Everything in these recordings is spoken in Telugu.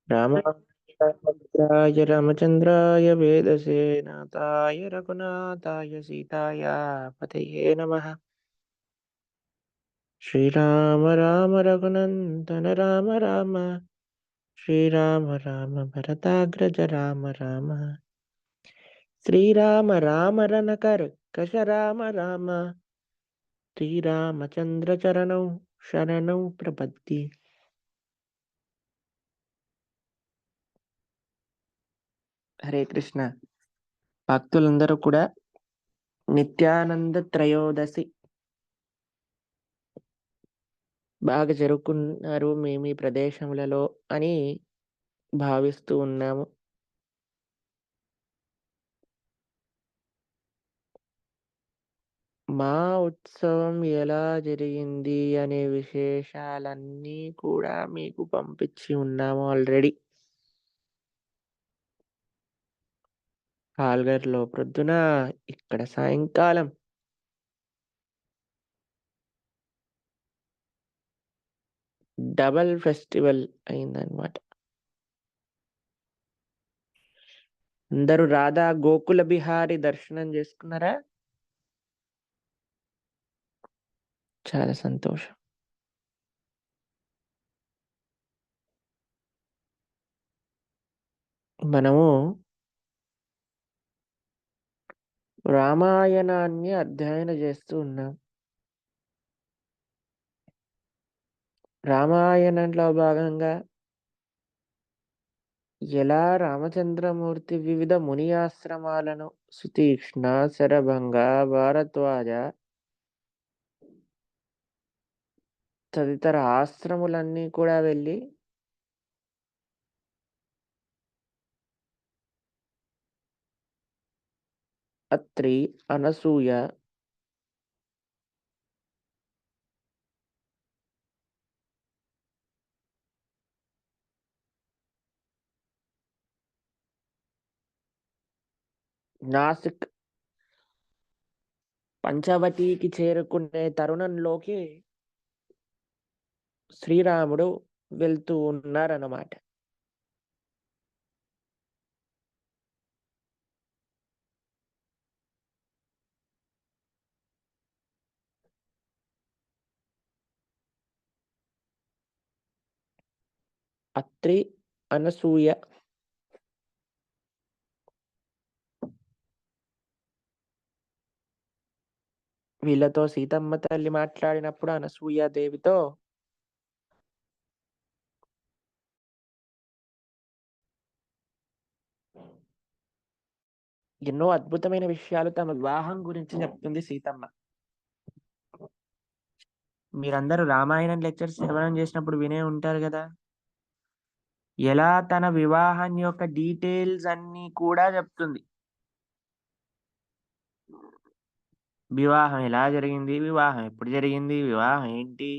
रामाय रामचन्द्राय वेदसे नाथाय रघुनाथाय सीताय पतये नमः। श्रीराम राम रघुनन्दन राम राम श्रीराम राम भरताग्रज राम राम श्रीराम राम रनकर्कश राम राम श्रीरामचन्द्र चरणौ शरणौ प्रपद्ये। హరే కృష్ణ. భక్తులందరూ కూడా నిత్యానంద త్రయోదశి బాగా జరుపుకున్నారు మీ మీ ప్రదేశములలో అని భావిస్తూ ఉన్నాము. మా ఉత్సవం ఎలా జరిగింది అనే విశేషాలన్నీ కూడా మీకు పంపించి ఉన్నాము ఆల్రెడీ. పాల్గర్లో ప్రొద్దున, ఇక్కడ సాయంకాలం. డబల్ ఫెస్టివల్ అయిందనమాట. అందరూ రాధా గోకుల బిహారీ దర్శనం చేసుకున్నారా? చాలా సంతోషం. మనము రామాయణాన్ని అధ్యయనం చేస్తూ ఉన్నాం. రామాయణంలో భాగంగా ఎలా రామచంద్రమూర్తి వివిధ ముని ఆశ్రమాలను సుతీక్ష్ణ, శరభంగ, భారద్వాజ తదితర ఆశ్రములన్నీ కూడా వెళ్ళి అత్రి, అనసూయ, నాసిక్, పంచవటికి చేరుకునే తరుణంలోకి శ్రీరాముడు వెళ్తూ ఉన్నారన్నమాట. అత్రి, అనసూయ వీళ్ళతో సీతమ్మ తల్లి మాట్లాడినప్పుడు అనసూయ దేవితో ఎన్నో అద్భుతమైన విషయాలు తమ వివాహం గురించి చెప్తుంది సీతమ్మ. మీరందరూ రామాయణం లెక్చర్స్ శ్రవణం చేసినప్పుడు వినే ఉంటారు కదా, ఎలా తన వివాహం యొక్క డీటెయిల్స్ అన్ని కూడా చెప్తుంది. వివాహం ఎలా జరిగింది, వివాహం ఎప్పుడు జరిగింది, వివాహం ఏంటి,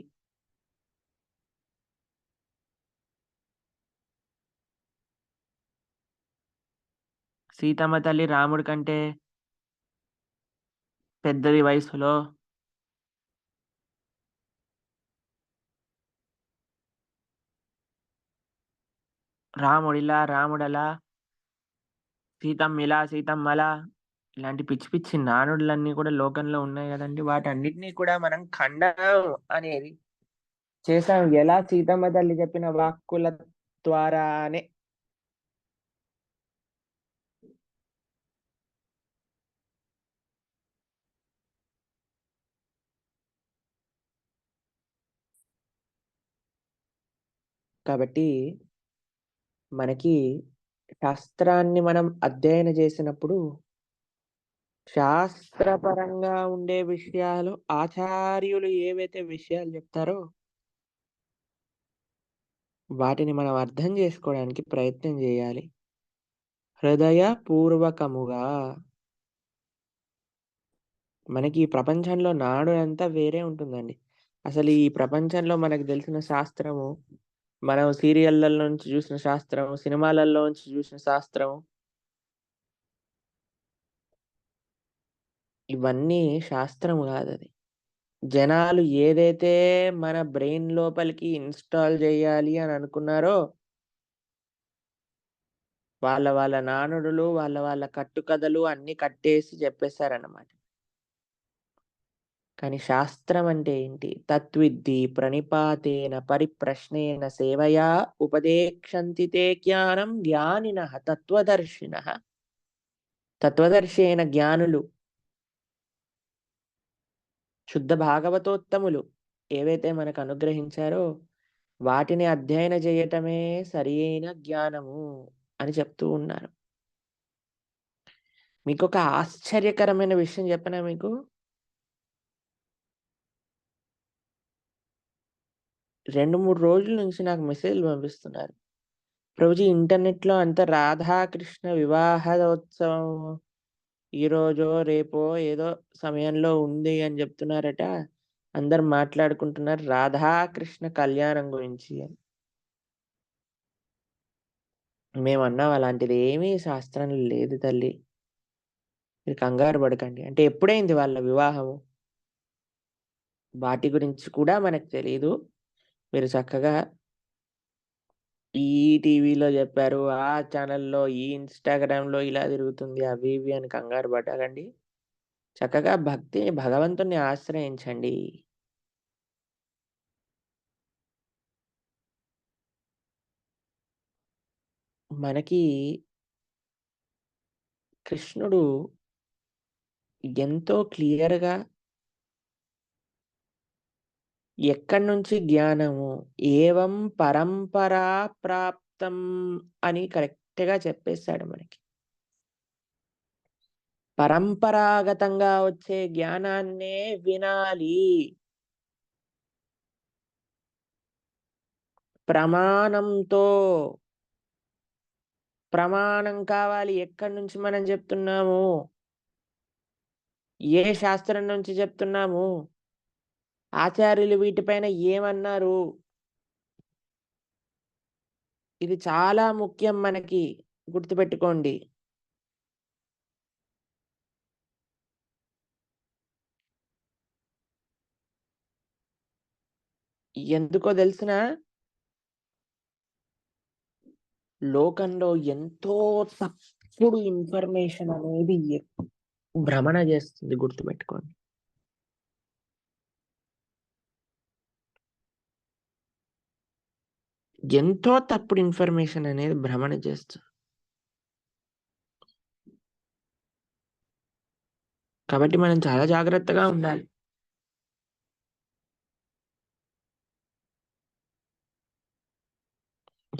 సీతమ్మ తల్లి రాముడి కంటే పెద్దది వయసులో, రాముడిలా రాముడలా, సీతమ్మ ఇలా సీతమ్మ అలా, ఇలాంటి పిచ్చి పిచ్చి నానుడులన్నీ కూడా లోకంలో ఉన్నాయి కదండి. వాటన్నిటినీ కూడా మనం ఖండం అనేది చేసాం. ఎలా సీతమ్మ తల్లి చెప్పిన వాక్కుల ద్వారానే. కాబట్టి మనకి శాస్త్రాన్ని మనం అధ్యయనం చేసినప్పుడు శాస్త్రపరంగా ఉండే విషయాలు, ఆచార్యులు ఏవైతే విషయాలు చెప్తారో వాటిని మనం అర్థం చేసుకోవడానికి ప్రయత్నం చేయాలి హృదయపూర్వకముగా. మనకి ఈ ప్రపంచంలో నాడు అంతా వేరే ఉంటుందండి. అసలు ఈ ప్రపంచంలో మనకు తెలిసిన శాస్త్రము, మనం సీరియళ్ళలో నుంచి చూసిన శాస్త్రం, సినిమాలలో నుంచి చూసిన శాస్త్రం, ఇవన్నీ శాస్త్రం కాదు. అది జనాలు ఏదైతే మన బ్రెయిన్ లోపలికి ఇన్స్టాల్ చేయాలి అని అనుకున్నారో వాళ్ళ నానుడులు, వాళ్ళ కట్టుకథలు అన్నీ కట్టేసి చెప్పేసారన్నమాట. కానీ శాస్త్రం అంటే ఏంటి? తత్విద్ధి ప్రణిపాతేన పరిప్రశ్నేన సేవయా ఉపదేక్షంతి తే జ్ఞానం జ్ఞానినః తత్వదర్శినః. తత్వదర్శి అయిన జ్ఞానులు, శుద్ధ భాగవతోత్తములు ఏవైతే మనకు అనుగ్రహించారో వాటిని అధ్యయన చేయటమే సరియైన జ్ఞానము అని చెప్తూ ఉన్నారు. మీకొక ఆశ్చర్యకరమైన విషయం చెప్పనా మీకు? 2, 3 రోజుల నుంచి నాకు మెసేజ్‌లు పంపిస్తున్నారు. ప్రభుజీ ఇంటర్నెట్‌లో అంతా రాధాకృష్ణ వివాహోత్సవం ఈరోజో, రేపో ఏదో సమయంలో ఉంది అని జెప్తున్నారట. అందరూ మాట్లాడుకుంటున్నారు రాధాకృష్ణ కళ్యాణం గురించి అని. మేమన్నాం అలాంటిదేమీ శాస్త్రంలో లేదు తల్లి. మీరు కంగారు పడకండి. అంటే ఎప్పుడైంది వాళ్ళ వివాహము? వాటి గురించి కూడా మనకు తెలీదు. మీరు చక్కగా ఈ టీవీలో జెప్పారు, ఆ ఛానెల్‌లో, ఈ ఇన్‌స్టాగ్రామ్‌లో ఇలా తిరుగుతుంది అవి ఇవి అని కంగారు పడకండి. చక్కగా భగవంతుడిని ఆశ్రయించండి. మనకి కృష్ణుడు ఎంతో క్లియర్‌గా ఎక్కడి నుంచి జ్ఞానము, ఏవం పరంపరా ప్రాప్తం అని కరెక్ట్‌గా చెప్పేసాడు మనకి. పరంపరాగతంగా వచ్చే జ్ఞానాన్నే వినాలి. ప్రమాణంతో. ప్రమాణం కావాలి. ఎక్కడి నుంచి మనం చెప్తున్నాము? ఏ శాస్త్రం నుంచి చెప్తున్నాము? ఆచార్యులు వీటిపైన ఏమన్నారు? ఇది చాలా ముఖ్యం మనకి. గుర్తుపెట్టుకోండి. ఎందుకో దెలుసునా? లోకంలో ఎంతో తప్పుడు ఇన్ఫర్మేషన్ అనేది భ్రమణ జేస్తుంది గుర్తుపెట్టుకోండి. ఎంతో తప్పుడు ఇన్ఫర్మేషన్ అనేది భ్రమణ చేస్తుంది. కాబట్టి మనం చాలా జాగ్రత్తగా ఉండాలి.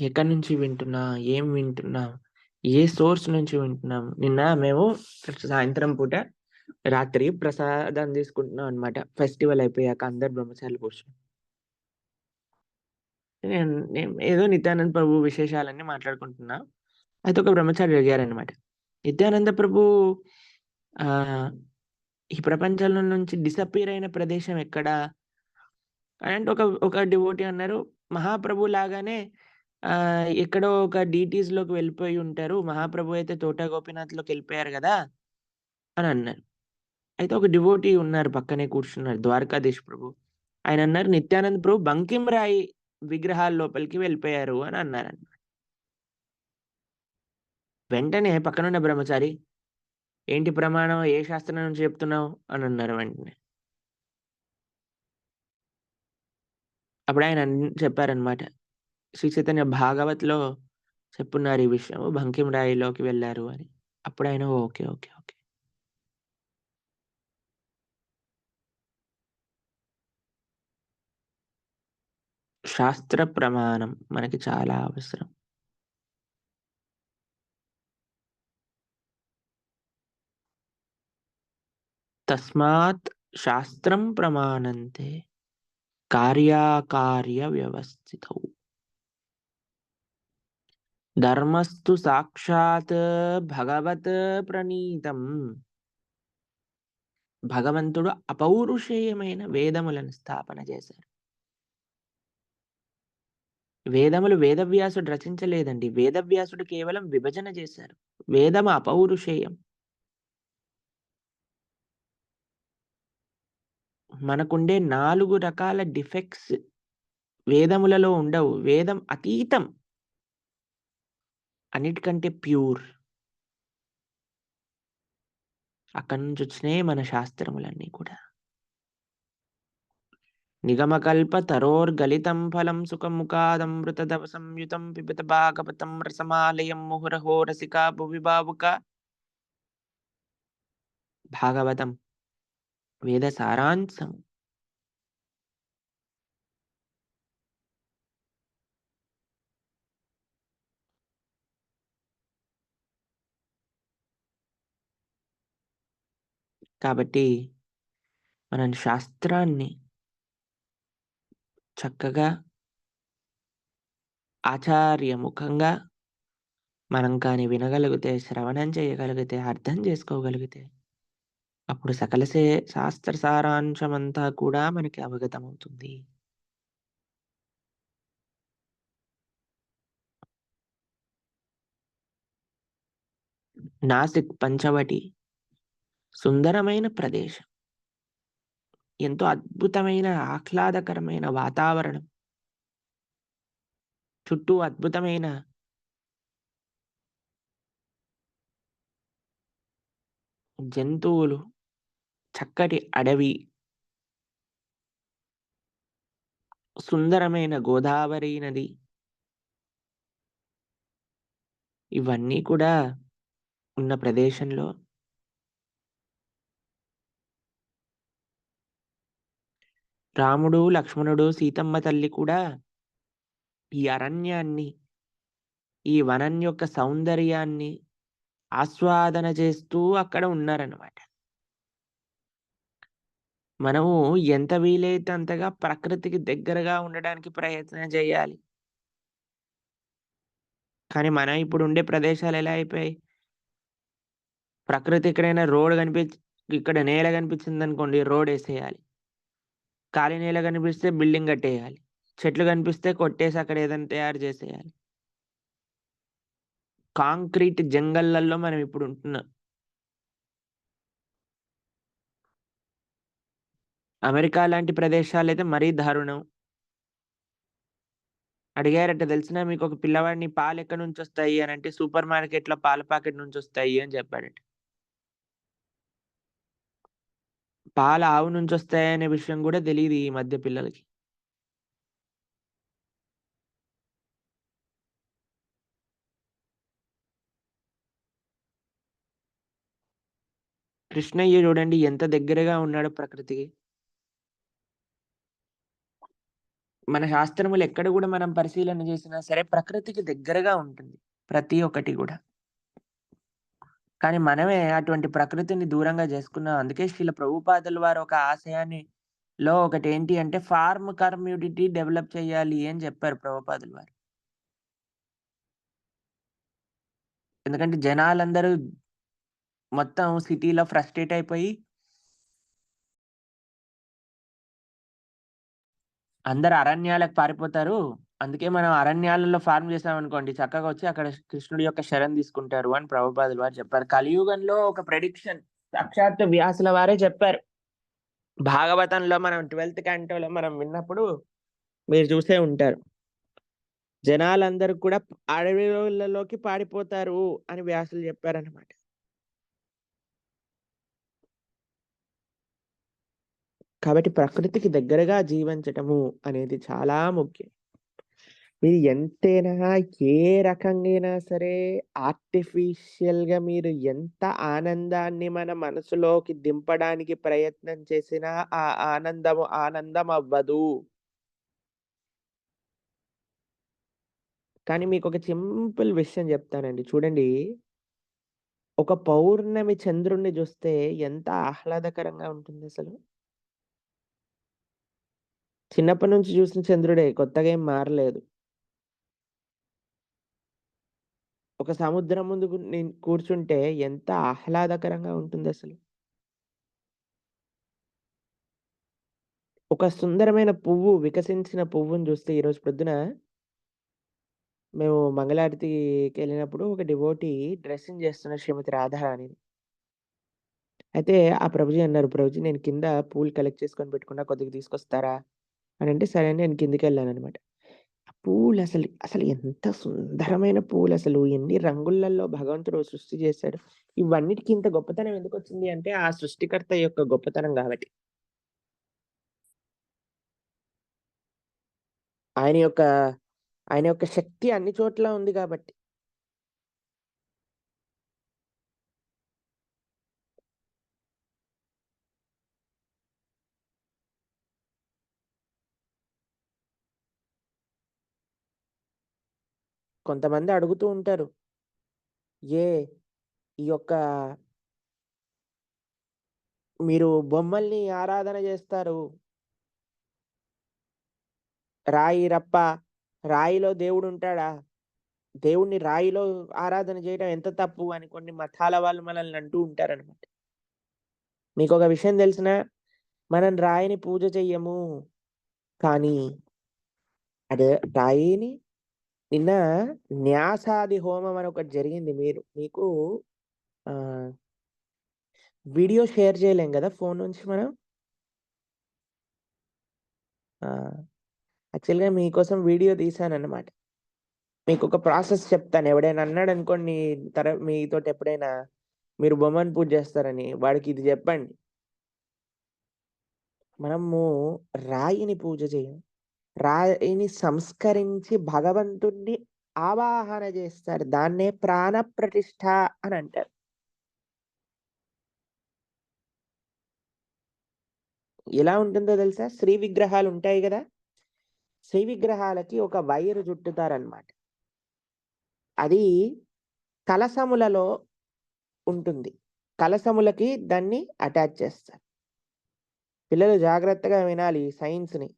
ఎక్కడి నుంచి వింటున్నా? ఏం వింటున్నా? ఏ సోర్స్ నుంచి వింటున్నాం? నిన్న మేము సాయంత్రం పూట రాత్రి ప్రసాదం తీసుకుంటున్నాం అన్నమాట. ఫెస్టివల్ అయిపోయాక అందరు బ్రహ్మచారులు కూర్చొని. నేను నేను ఏదో నిత్యానంద ప్రభు విశేషాలన్నీ మాట్లాడుకుంటున్నా. అయితే ఒక బ్రహ్మచారి అడిగారన్నమాట. నిత్యానంద ప్రభు ఆహ్, ఈ ప్రపంచంలో నుంచి డిసపియర్ అయిన ప్రదేశం ఎక్కడ? అంటే ఒక డివోటీ అన్నారు, మహాప్రభు లాగానే ఎక్కడో ఒక డీటీస్‌లోకి వెళ్ళిపోయి ఉంటారు. మహాప్రభు అయితే తోటా గోపీనాథ్‌లోకెళ్ళిపోయారు గదా! అని అన్నారు. అయితే ఒక డివోటీ ఉన్నారు పక్కనే కూర్చున్నారు. ద్వారకాధీష్ ప్రభు. ఆయనన్నారు, "నిత్యానంద ప్రభు బంకిం రాయి విగ్రహాల లోపలికి వెళ్ళిపోయారు" అని అన్నారన్నమాట. వెంటనే పక్కనున్న బ్రహ్మచారి, "ఏంటి ప్రమాణం? ఏ శాస్త్రం నుంచి చెప్తున్నావు?" అని అన్నారు వెంటనే. అప్పుడాయన చెప్పారన్నమాట. శ్రీ చైతన్య భాగవత్‌లో చెప్పున్నారు ఈ విషయం. బంకిం రాయిలోకి వెళ్లారు అని. అప్పుడాయన ఓకే. ఓకే. ఓకే. శాస్త్ర ప్రమాణం మనకి చాలా అవసరం. తస్మాత్ శాస్త్రం ప్రమాణంతే కార్యాకార్య వ్యవస్థితౌ. ధర్మస్తు సాక్షాత్ భగవత్ ప్రణీతం. భగవంతుడు అపౌరుషేయమైన వేదములను స్థాపన చేశారు. వేదములు వేదవ్యాసుడు రచించలేదండి. వేదవ్యాసుడు కేవలం విభజన చేశారు. వేదం అపౌరుషేయం. మనకుండే 4 రకాల డిఫెక్ట్స్ వేదములలో ఉండవు. వేదం అతీతం. అన్నిటికంటే ప్యూర్. అక్కడి నుంచొచ్చినాయే మన శాస్త్రములన్నీ కూడా. నిగమకల్పతరోర్గలితం ఫలం సుఖముఖాదమృతదవ సంయుతం పిబత భాగవతం రసమాలయం ముహురహో రసికా భువి భావుకా. భాగవతం వేద సారాంశం. కాబట్టి మనం శాస్త్రాన్ని చక్కగా ఆచార్యముఖంగా మనం కానీ వినగలిగితే, శ్రవణం చేయగలిగితే, అర్థం చేసుకోగలిగితే, అప్పుడు సకల శాస్త్ర సారాంశమంతా కూడా మనకి అవగతమవుతుంది. నాసిక్ పంచవటి సుందరమైన ప్రదేశం. ఎంతో అద్భుతమైన, ఆహ్లాదకరమైన వాతావరణం. చుట్టూ అద్భుతమైన జంతువులు, చక్కటి అడవి, సుందరమైన గోదావరి నది, ఇవన్నీ కూడా ఉన్న ప్రదేశంలో రాముడు, లక్ష్మణుడు, సీతమ్మ తల్లి కూడా ఈ అరణ్యాన్ని, ఈ వనం యొక్క సౌందర్యాన్ని ఆస్వాదన చేస్తూ అక్కడ ఉన్నారన్నమాట. మనము ఎంత వీలైతే అంతగా ప్రకృతికి దగ్గరగా ఉండడానికి ప్రయత్నం చేయాలి. కానీ మనం ఇప్పుడుండే ప్రదేశాలు ఎలా అయిపోయాయి? ప్రకృతి ఎక్కడైనా ఇక్కడ నేల కనిపించిందనుకోండి రోడేసేయాలి. ఖాళీ నేల కనిపిస్తే బిల్డింగ్ కట్టేయాలి. చెట్లు కనిపిస్తే కొట్టేసి అక్కడ ఏదైనా తయారు చేసేయాలి. కాంక్రీట్ జంగల్లలో మనం ఇప్పుడు ఉంటున్నాం. అమెరికా లాంటి ప్రదేశాలైతే మరీ దారుణం. అడిగారట తెలిసినా మీకొక పిల్లవాడిని పాలెక్కడి నుంచొస్తాయి అనంటే, సూపర్ మార్కెట్‌లో పాల ప్యాకెట్ నుంచొస్తాయి అని చెప్పాడట. పాలు ఆవు నుంచొస్తాయనే విషయం గూడా తెలీదు ఈ మధ్య పిల్లలకి. కృష్ణయ్య చూడండి ఎంత దగ్గరగా ఉన్నాడో ప్రకృతికి. మన శాస్త్రములు ఎక్కడ గూడా మనం పరిశీలన చేసినా సరే ప్రకృతికి దగ్గరగా ఉంటుంది. ప్రతి ఒక్కటి గూడా. కానీ మనమే అటువంటి ప్రకృతిని దూరంగా చేసుకున్నాం. అందుకే శ్రీల ప్రభుపాదుల వారు ఒక ఆశయాన్ని ఒకటేంటి అంటే ఫార్మ్ కమ్యూనిటీ డెవలప్ చేయాలి అని చెప్పారు ప్రభుపాదుల వారు. ఎందుకంటే జనాలందరూ మొత్తం సిటీలో ఫ్రస్ట్రేట్ అయిపోయి అందరూ అరణ్యాలకు పారిపోతారు. అందుకే మనం అరణ్యాలలో ఫార్మ్ చేసామనుకోండి చక్కగా వచ్చి అక్కడ కృష్ణుడి యొక్క శరణ్ తీసుకుంటారు అని ప్రభుపాదుల వారు చెప్పారు. కలియుగంలో ఒక ప్రెడిక్షన్ సాక్షాత్తు వ్యాసుల వారే చెప్పారు. భాగవతంలో మనం 12th క్యాంటోలో మనం విన్నప్పుడు మీరు చూసే ఉంటారు. జనాలందరూ కూడా అడవిలోకి పారిపోతారు అని వ్యాసులు చెప్పారన్నమాట. కాబట్టి ప్రకృతికి దగ్గరగా జీవించటము అనేది చాలా ముఖ్యం. మీరు ఎంతైనా ఏ రకంగైనా సరే ఆర్టిఫిషియల్‌గా మీరు ఎంత ఆనందాన్ని మన మనసులోకి దింపడానికి ప్రయత్నం చేసినా ఆ ఆనందము ఆనందం అవ్వదు. కానీ మీకొక సింపుల్ విషయం చెప్తానండి. చూడండి, ఒక పౌర్ణమి చంద్రుడిని చూస్తే ఎంత ఆహ్లాదకరంగా ఉంటుందసలు. చిన్నప్పటి నుంచి చూసిన చంద్రుడే కొత్తగా ఏం మారలేదు. ఒక సముద్రం ముందు నేను కూర్చుంటే ఎంత ఆహ్లాదకరంగా ఉంటుందసలు. ఒక సుందరమైన పువ్వు, వికసించిన పువ్వుని చూస్తే ఈరోజు పొద్దున మేము మంగళారతికెళ్ళినప్పుడు ఒక డివోటీ డ్రెస్సింగ్ చేస్తున్నారు శ్రీమతి రాధారాణిని. అయితే ఆ ప్రభుజీ అన్నారు, "ప్రభుజీ నేను కింద పూలు కలెక్ట్ చేసుకొని పెట్టుకున్నా కొద్దిగా తీసుకొస్తారా?" అనంటే సరే అని నేను కిందకెళ్ళాననమాట. పూలసలు, అసలు ఎంత సుందరమైన పూలసలు. ఎన్ని రంగులలో భగవంతుడు సృష్టి చేశాడు. ఇవన్నిటికి ఇంత గొప్పతనం ఎందుకొచ్చింది అంటే, ఆ సృష్టికర్త యొక్క గొప్పతనం గాబట్టి. ఆయన యొక్క ఆయన యొక్క శక్తి అన్ని చోట్ల ఉంది గాబట్టి. కొంతమంది అడుగుతూ ఉంటారు. ఏ ఈ యొక్క మీరు బొమ్మల్ని ఆరాధన జేస్తారు. రాయి, రప్ప, రాయిలో దేవుడుంటాడా? దేవుడిని రాయిలో ఆరాధన చేయడం ఎంత తప్పు అని కొన్ని మతాల వాళ్ళు మనల్ని అంటూ ఉంటారనమాట. మీకొక విషయం తెలిసినా? మనం రాయిని పూజ చెయ్యము. కానీ అదే రాయిని నిన్న న్యాసాది హోమం అని ఒకటి జరిగింది. మీకు ఆహ్, వీడియో షేర్ చేయలేం గదా! ఫోను నుంచి మనం. ఆ! యాక్చువల్‌గా మీకోసం వీడియో తీశానన్నమాట. మీకొక ప్రాసెస్ చెప్తాను. ఎవడైనా అన్నాడనుకోండి మీతోటి ఎప్పుడైనా మీరు బొమ్మను పూజ చేస్తారని, వాడికి ఇది జెప్పండి. మనము రాయిని పూజ చేయం. రాయిని సంస్కరించి భగవంతుడిని ఆవాహన చేస్తారు. దాన్నే ప్రాణప్రతిష్ఠ అని అంటారు. ఎలా ఉంటుందో తెలుసా? శ్రీ విగ్రహాలుంటాయి గదా! శ్రీ విగ్రహాలకి ఒక వైర్ చుట్టుతారనమాట. అది కలశములలో ఉంటుంది. కలశములకి దాన్ని అటాచ్ చేస్తారు. పిల్లలు జాగ్రత్తగా వినాలి సైన్స్‌ని.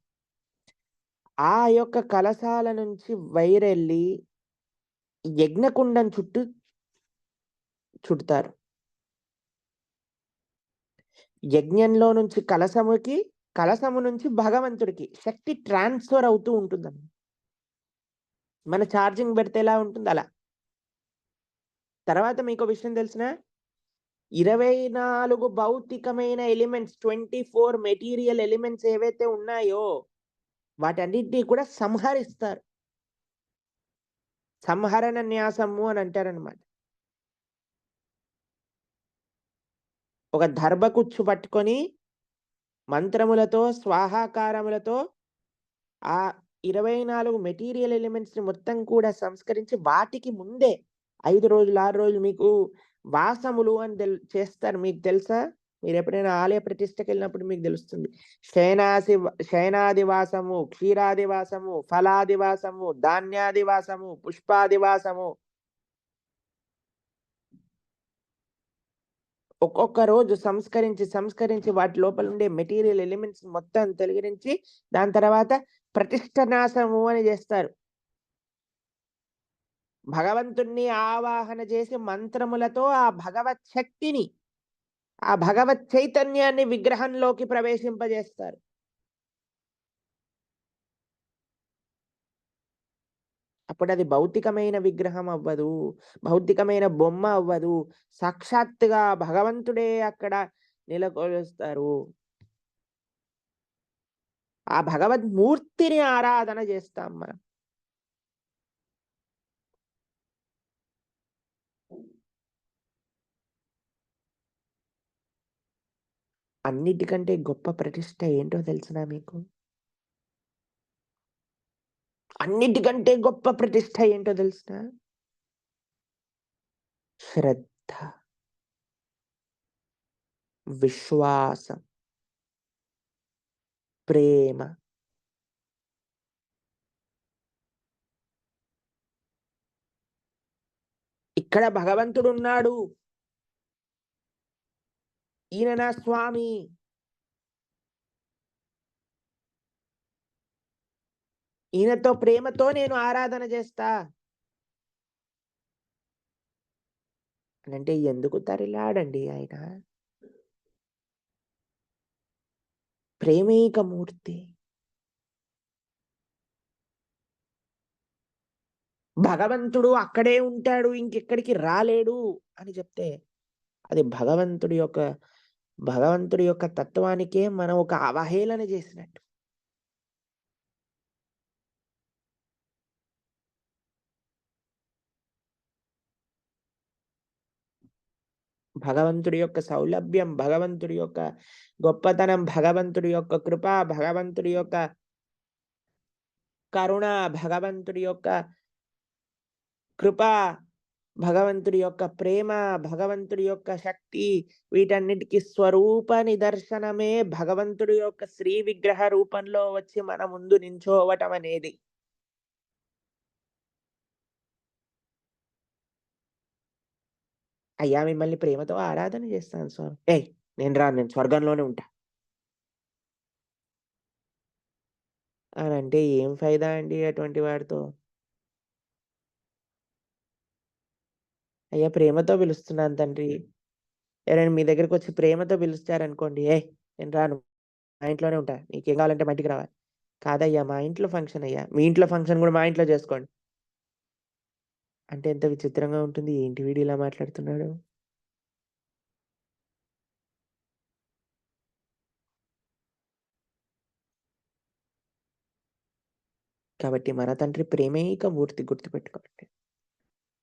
ఆ యొక్క కలశాల నుంచి వైరెళ్లి యజ్ఞకుండం చుట్టూ చుడతారు. యజ్ఞంలో నుంచి కలశముకి, కలశము నుంచి భగవంతుడికి శక్తి ట్రాన్స్‌ఫర్ అవుతూ ఉంటుందన్నమాట. మన ఛార్జింగ్ పెడితే ఎలా ఉంటుందో అలా. తర్వాత మీకో విషయం తెలిసినా? 24 భౌతికమైన ఎలిమెంట్స్, 24 మెటీరియల్ ఎలిమెంట్స్ ఏవైతే ఉన్నాయో, వాటన్నిటిని కూడా సంహరిస్తారు. సంహరణ న్యాసము అని అంటారనమాట. ఒక దర్భకుచ్చు పట్టుకొని మంత్రములతో, స్వాహాకారములతో ఆ 24 మెటీరియల్ ఎలిమెంట్స్‌ని మొత్తం కూడా సంస్కరించి వాటికి ముందే 5 రోజులు, 6 రోజులు మీకు వాసములు అని చేస్తారు. మీకు తెలుసా? మీరెప్పుడైనా ఆలయ ప్రతిష్టకెళ్ళినప్పుడు మీకు తెలుస్తుంది. శయనాది వాసము, క్షీరాది వాసము, ఫలాది వాసము, ధాన్యాది వాసము, పుష్పాది వాసము. ఒక్కొక్క రోజు సంస్కరించి వాటి లోపలుండే మెటీరియల్ ఎలిమెంట్స్ మొత్తం తొలగించి దాని తర్వాత ప్రతిష్ఠనాశము అని జేస్తారు. భగవంతుణ్ణి ఆవాహన చేసి మంత్రములతో ఆ భగవత్ శక్తిని, ఆ భగవత్ చైతన్యాన్ని విగ్రహంలోకి ప్రవేశింపజేస్తారు. అప్పుడది భౌతికమైన విగ్రహం అవ్వదు. భౌతికమైన బొమ్మ అవ్వదు. సాక్షాత్తుగా భగవంతుడే అక్కడ నెలకొలుస్తారు. ఆ భగవద్మూర్తిని ఆరాధన చేస్తాం మనం. అన్నిటికంటే గొప్ప ప్రతిష్ఠ ఏంటో తెలుసునా మీకు? అన్నిటికంటే గొప్ప ప్రతిష్ఠ ఏంటో తెలుసునా? శ్రద్ధ, విశ్వాసం, ప్రేమ. ఇక్కడ భగవంతుడున్నాడు. ఈయన నా స్వామి. ఈయనతో ప్రేమతో నేను ఆరాధన చేస్తా. అనంటే ఎందుకు తరిలాడండి ఆయన? ప్రేమైక మూర్తి. భగవంతుడు అక్కడే ఉంటాడు. ఇంకెక్కడికి రాలేడు అని చెప్తే, అది భగవంతుడి యొక్క తత్వానికే మనం ఒక అవహేళన చేసినట్టు. భగవంతుడి యొక్క సౌలభ్యం, భగవంతుడి యొక్క గొప్పతనం, భగవంతుడి యొక్క కృప, భగవంతుడి యొక్క కరుణ, భగవంతుడి యొక్క కృప, భగవంతుడి యొక్క ప్రేమ, భగవంతుడి యొక్క శక్తి, వీటన్నిటికి స్వరూప నిదర్శనమే భగవంతుడి యొక్క శ్రీ విగ్రహ రూపంలో వచ్చి మన ముందు నించోవటం అనేది. అయ్యా మిమ్మల్ని ప్రేమతో ఆరాధన చేస్తాను స్వామి. ఏయ్! నేను రాను, నేను స్వర్గంలోనే ఉంటా. అనంటే ఏం ఫైదా అండి అటువంటి వాడితో? అయ్యా ప్రేమతో పిలుస్తున్నాను తండ్రి. ఎవరైనా మీ దగ్గరకొచ్చి ప్రేమతో పిలుస్తారనుకోండి, "ఏయ్! నేను రాను. మా ఇంట్లోనే ఉంటా. నీకేం కావాలంటే మా ఇంటికి రావాలి." కాదయ్యా మా ఇంట్లో ఫంక్షన్ అయ్యా. మీ ఇంట్లో ఫంక్షన్ గూడా మా ఇంట్లో జేసుకోండి. అంటే ఎంత విచిత్రంగా ఉంటుంది. ఏంటి వీడు ఇలా మాట్లాడుతున్నాడు? కాబట్టి మన తండ్రి ప్రేమైక మూర్తి గుర్తుపెట్టుకోండి.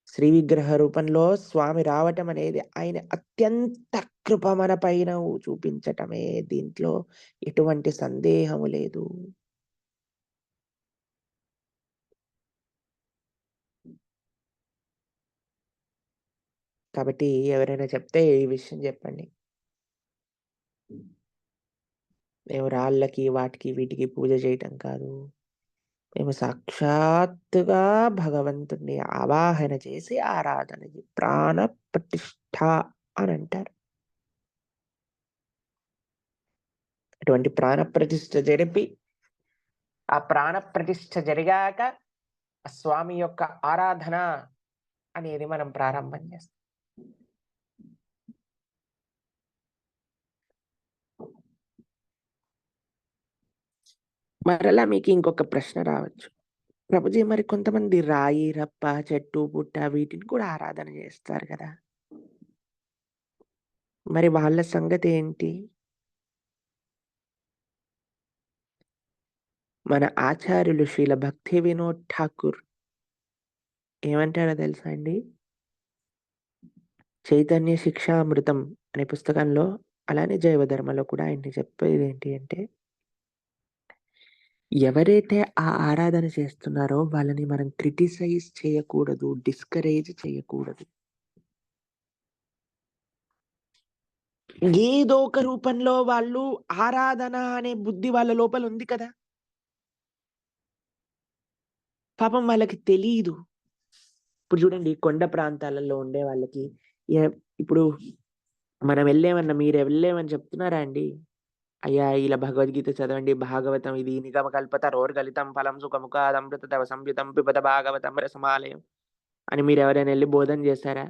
శ్రీ విగ్రహ రూపంలో స్వామి రావటం అనేది ఆయన అత్యంత కృప మన పైన చూపించటమే. దీంట్లో ఎటువంటి సందేహము లేదు. కాబట్టి ఎవరైనా చెప్తే ఈ విషయం జెప్పండి. మేము రాళ్ళకి, వాటికి, వీటికి పూజ చేయటం కాదు. మేము సాక్షాత్తుగా భగవంతుడిని ఆవాహన చేసి ఆరాధన ప్రాణ ప్రతిష్ఠ అనంటారు. అటువంటి ప్రాణ ప్రతిష్ఠ జరిపి, ఆ ప్రాణ ప్రతిష్ఠ జరిగాక ఆ స్వామి యొక్క ఆరాధన అనేది మనం ప్రారంభం చేస్తాం. మరలా మీకు ఇంకొక ప్రశ్న రావచ్చు. ప్రభుజీ మరి కొంతమంది రాయి, రప్ప, చెట్టు, పుట్ట వీటిని కూడా ఆరాధన చేస్తారు కదా! మరి వాళ్ళ సంగతి ఏంటి? మన ఆచార్యులు శ్రీల భక్తి వినోద్ ఠాకూర్ ఏమంటారో తెలుసా అండి? 'చైతన్య శిక్షామృతం' అనే పుస్తకంలో అలానే 'జైవధర్మ'లో కూడా ఆయన చెప్పేదేంటి అంటే, ఎవరైతే ఆ ఆరాధన చేస్తున్నారో వాళ్ళని మనం క్రిటిసైజ్ చేయకూడదు, డిస్కరేజ్ చేయకూడదు. ఏదో ఒక రూపంలో వాళ్ళు ఆరాధన అనే బుద్ధి వాళ్ళ లోపల ఉంది కదా! పాపం వాళ్ళకి తెలీదు. ఇప్పుడు చూడండి కొండ ప్రాంతాలలో ఉండే వాళ్ళకి ఎ ఇప్పుడు మనం వెళ్ళామన్నా మీరు వెళ్ళామని చెప్తున్నారా అండి? అయ్యా ఇలా భగవద్గీత చదవండి. భాగవతం ఇది నిగమకల్పతరోర్గలితం ఫలం సుఖముఖాదమృతతవ సంయుతం పిబత భాగవతం రసమాలయం అని మీరెవరైనా ఎళ్లి బోధన చేశారా?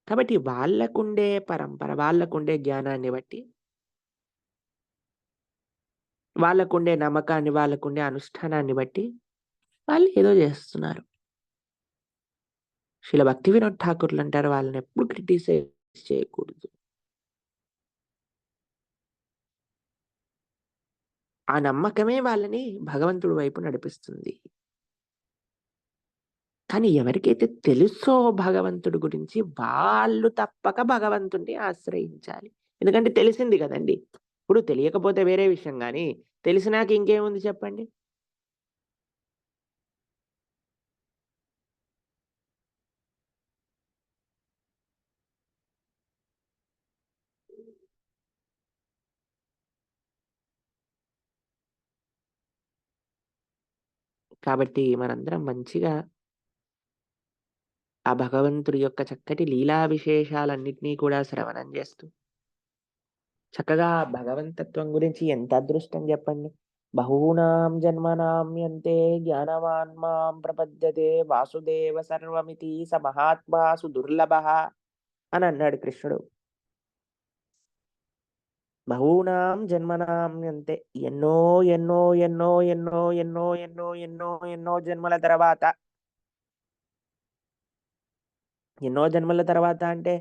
కాబట్టి వాళ్ళకుండే పరంపర, వాళ్ళకుండే జ్ఞానాన్ని బట్టి, వాళ్ళకుండే నమ్మకాన్ని, వాళ్ళకుండే అనుష్ఠానాన్ని బట్టి వాళ్ళు ఏదో చేస్తున్నారు. శ్రీల భక్తి వినోద్ ఠాకూర్‌లంటారు వాళ్ళనెప్పుడు క్రిటిసైజ్ చేయకూడదు. ఆ నమ్మకమే వాళ్ళని భగవంతుడి వైపు నడిపిస్తుంది. కానీ ఎవరికైతే తెలుసో భగవంతుడి గురించి వాళ్ళు తప్పక భగవంతుడిని ఆశ్రయించాలి. ఎందుకంటే తెలిసింది గదండీ! ఇప్పుడు తెలియకపోతే వేరే విషయం గానీ, తెలిసినాక ఇంకేముంది చెప్పండి? కాబట్టి మనందరం మంచిగా ఆ భగవంతుడి యొక్క చక్కటి లీలా విశేషాలన్నిటిని కూడా శ్రవణం చేస్తూ, చక్కగా భగవంతత్వం గురించి ఎంత అదృష్టం జెప్పండి. బహూనాం జన్మనామ్యంతే జ్ఞానవాన్ మాం ప్రపద్యతే వాసుదేవ సర్వమితి స మహాత్మా సుదుర్లభః అనన్నాడు కృష్ణుడు. బహూనాం జన్మనామ్యంతే ఎన్నో, ఎన్నో, ఎన్నో, ఎన్నో, ఎన్నో, ఎన్నో, ఎన్నో, ఎన్నో జన్మల తర్వాత, ఎన్నో జన్మల తర్వాత అంటే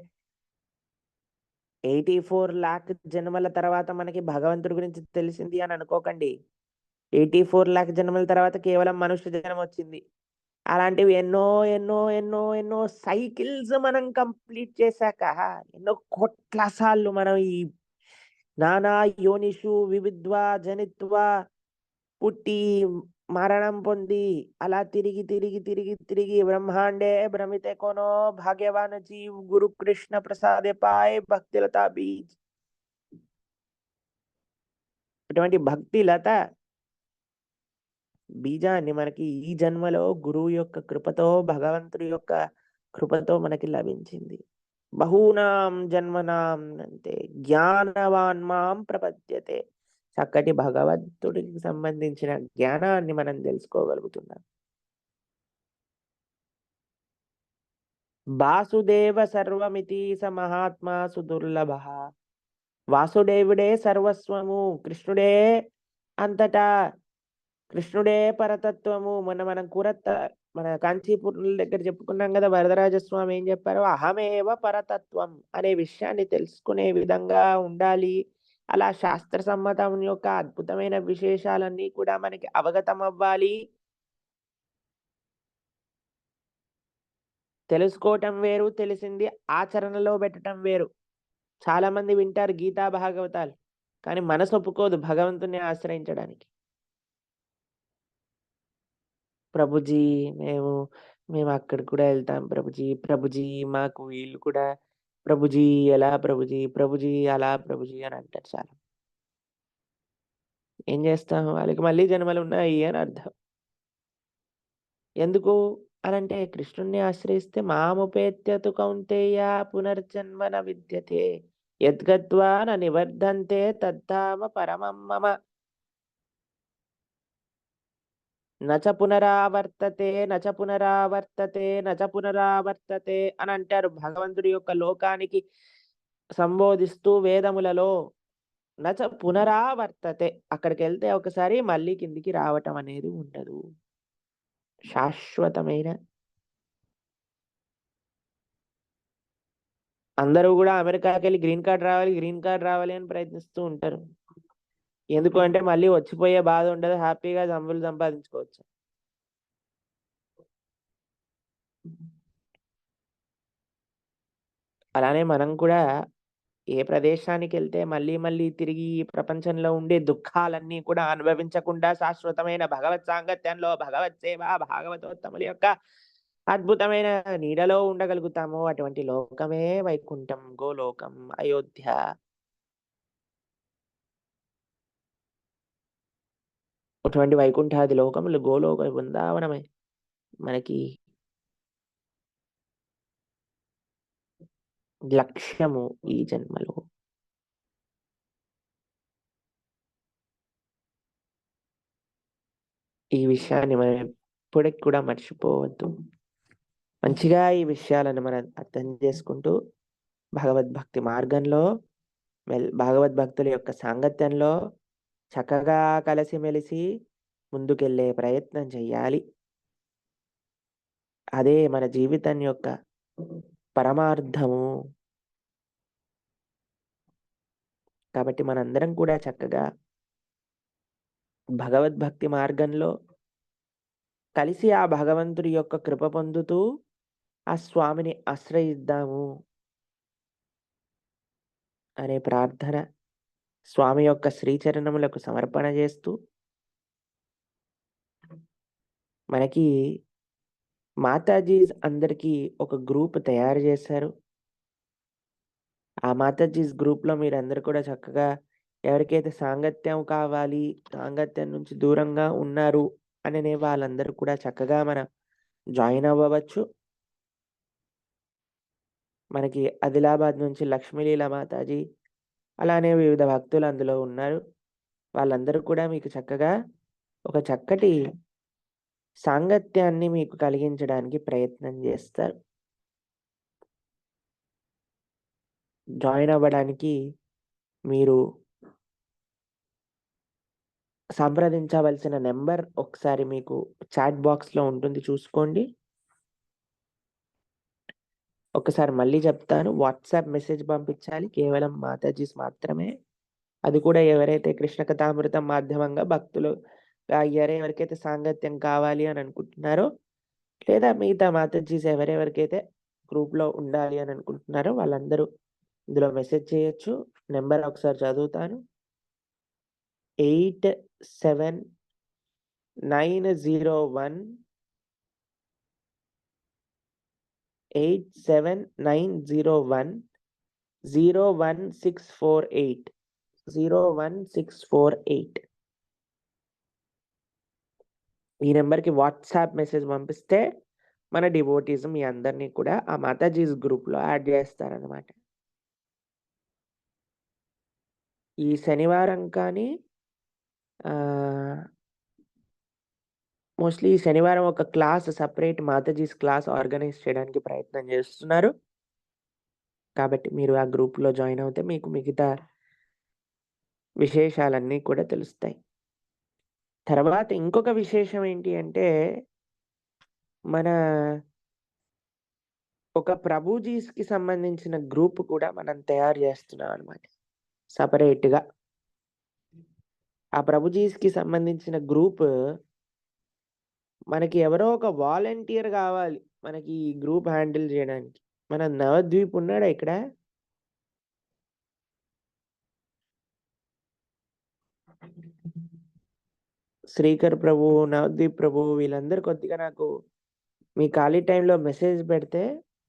84,00,000 జన్మల తర్వాత మనకి భగవంతుడి గురించి తెలిసింది అని అనుకోకండి. 84,00,000 జన్మల తర్వాత కేవలం మనుష్య జన్మొచ్చింది. అలాంటివి ఎన్నో ఎన్నో ఎన్నో ఎన్నో సైకిల్స్ మనం కంప్లీట్ చేశాక ఎన్నో కోట్ల సార్లు మనం ఈ నానా యోనిషు వివిద్వా జనిత్వా పుట్టి మరణం పొంది అలా తిరిగి తిరిగి తిరిగి తిరిగి బ్రహ్మాండే భ్రమితే కోనో భాగ్యవాన్ జీవ్ గురు కృష్ణ ప్రసాదే పాయ్ భక్తిలతా బీజ్. ఇటువంటి భక్తి లత బీజాన్ని మనకి ఈ జన్మలో గురువు యొక్క కృపతో భగవంతుడి యొక్క కృపతో మనకి లభించింది. బహూనాం జన్మనాం అంటే జ్ఞానవాన్ మాం ప్రపద్యతే. చక్కటి భగవంతుడికి సంబంధించిన జ్ఞానాన్ని మనం తెలుసుకోగలుగుతున్నాం. వాసుదేవ సర్వమితి స మహాత్మా సుదుర్లభ. వాసుదేవుడే సర్వస్వము, కృష్ణుడే అంతటా, కృష్ణుడే పరతత్వము. మనం మన కాంచీపురం దగ్గర చెప్పుకున్నాం కదా, వరదరాజస్వామి ఏం చెప్పారు, అహమేవ పరతత్వం అనే విషయాన్ని తెలుసుకునే విధంగా ఉండాలి. అలా శాస్త్ర సమ్మతం యొక్క అద్భుతమైన విశేషాలన్నీ కూడా మనకి అవగతం అవ్వాలి. తెలుసుకోవటం వేరు, తెలిసింది ఆచరణలో పెట్టడం వేరు. చాలా మంది వింటారు గీతా భాగవతాలు, కానీ మనసు ఒప్పుకోదు భగవంతుని ఆశ్రయించడానికి. ప్రభుజీ మేము మేము అక్కడికి కూడా వెళ్తాం ప్రభుజీ, ప్రభుజీ మాకు వీళ్ళు కూడా, ప్రభుజీ ఎలా ప్రభుజీ, ప్రభుజీ అలా ప్రభుజీ అని అంటారు చాలా. ఏం చేస్తాం, వాళ్ళకి మళ్ళీ జన్మలు ఉన్నాయి అని అర్థం. ఎందుకు అనంటే కృష్ణుణ్ణి ఆశ్రయిస్తే మాముపేత్యతు కౌంతేయ పునర్జన్మన విద్యతే యద్గత్వా న నివర్ధంతే తద్ధామ పరమం మమ నచ పునరావర్తతే నచ పునరావర్తతే నచ పునరావర్తతే అని అంటారు భగవంతుడి యొక్క లోకానికి సంబోధిస్తూ వేదములలో. నచ పునరావర్తతే, అక్కడికి వెళ్తే ఒకసారి మళ్ళీ కిందికి రావటం అనేది ఉండదు. శాశ్వతమైన. అందరూ కూడా అమెరికాకి వెళ్ళి గ్రీన్ కార్డ్ రావాలి, గ్రీన్ కార్డ్ రావాలి అని ప్రయత్నిస్తూ ఉంటారు. ఎందుకు అంటే మళ్ళీ వచ్చిపోయే బాధ ఉండదు, హ్యాపీగా డబ్బులు సంపాదించుకోవచ్చు. అలానే మనం కూడా ఏ ప్రదేశానికి వెళ్తే మళ్ళీ మళ్ళీ తిరిగి ఈ ప్రపంచంలో ఉండే దుఃఖాలన్నీ కూడా అనుభవించకుండా శాశ్వతమైన భగవత్ సాంగత్యంలో భగవత్ సేవ భాగవతోత్తముల యొక్క అద్భుతమైన నీడలో ఉండగలుగుతాము. అటువంటి లోకమే వైకుంఠం, గోలోకం, అయోధ్య. అటువంటి వైకుంఠాది లోకములు గోలోక బృందావనమే మనకి లక్ష్యము ఈ జన్మలో. ఈ విషయాన్ని మనం ఎప్పటికి కూడా మర్చిపోవద్దు. మంచిగా ఈ విషయాలను మనం అర్థం చేసుకుంటూ భగవద్భక్తి మార్గంలో భగవద్భక్తుల యొక్క సాంగత్యంలో చక్కగా కలిసిమెలిసి ముందుకెళ్ళే ప్రయత్నం చెయ్యాలి. అదే మన జీవితం యొక్క పరమార్థము. కాబట్టి మనందరం కూడా చక్కగా భగవద్భక్తి మార్గంలో కలిసి ఆ భగవంతుడి యొక్క కృప పొందుతూ ఆ స్వామిని ఆశ్రయిద్దాము అనే ప్రార్థన స్వామి యొక్క శ్రీచరణములకు సమర్పణ చేస్తూ, మనకి మాతాజీస్ అందరికీ ఒక గ్రూప్ తయారు చేశారు. ఆ మాతాజీస్ గ్రూప్లో మీరందరూ కూడా చక్కగా ఎవరికైతే సాంగత్యం కావాలి, సాంగత్యం నుంచి దూరంగా ఉన్నారు అనే వాళ్ళందరూ కూడా చక్కగా మనం జాయిన్ అవ్వవచ్చు. మనకి ఆదిలాబాద్ నుంచి లక్ష్మీలీల మాతాజీ, అలానే వివిధ భక్తులు అందులో ఉన్నారు. వాళ్ళందరూ కూడా మీకు చక్కగా ఒక చక్కటి సాంగత్యాన్ని మీకు కలిగించడానికి ప్రయత్నం చేస్తారు. జాయిన్ అవ్వడానికి మీరు సంప్రదించవలసిన నెంబర్ ఒకసారి మీకు చాట్ బాక్స్లో ఉంటుంది, చూసుకోండి. ఒకసారి మళ్ళీ చెప్తాను. వాట్సాప్ మెసేజ్ పంపించాలి, కేవలం మాతాజీస్ మాత్రమే. అది కూడా ఎవరైతే కృష్ణ కథామృతం మాధ్యమంగా భక్తులు అయ్యారే, ఎవరికైతే సాంగత్యం కావాలి అని అనుకుంటున్నారో లేదా మిగతా మాతాజీస్ ఎవరెవరికైతే గ్రూప్లో ఉండాలి అని అనుకుంటున్నారో వాళ్ళందరూ ఇందులో మెసేజ్ చేయొచ్చు. నెంబర్ ఒకసారి చదువుతాను. 8790101648 01648. ఈ నెంబర్కి వాట్సాప్ మెసేజ్ పంపిస్తే మన డివోటీస్ మీ అందరినీ కూడా ఆ మాతాజీస్ గ్రూప్లో యాడ్ చేస్తారనమాట. ఈ శనివారం కానీ మోస్ట్లీ ఈ శనివారం ఒక class separate Matajis class organise చేయడానికి ప్రయత్నం చేస్తున్నారు. కాబట్టి మీరు ఆ గ్రూప్లో జాయిన్ అవుతే మీకు మిగతా విశేషాలన్నీ కూడా తెలుస్తాయి. తర్వాత ఇంకొక విశేషం ఏంటి అంటే మన ఒక ప్రభుజీస్కి సంబంధించిన గ్రూప్ కూడా మనం తయారు చేస్తున్నాం అనమాట సపరేట్గా. ఆ ప్రభుజీస్కి సంబంధించిన గ్రూప్ మనకి ఎవరో ఒక వాలంటీర్ కావాలి మనకి ఈ గ్రూప్ హ్యాండిల్ చేయడానికి. మన నవద్వీప్ ఉన్నాడా ఇక్కడ? శ్రీకర్ ప్రభు, నవద్వీప్ ప్రభు వీళ్ళందరూ కొద్దిగా నాకు మీ ఖాళీ టైంలో మెసేజ్ పెడితే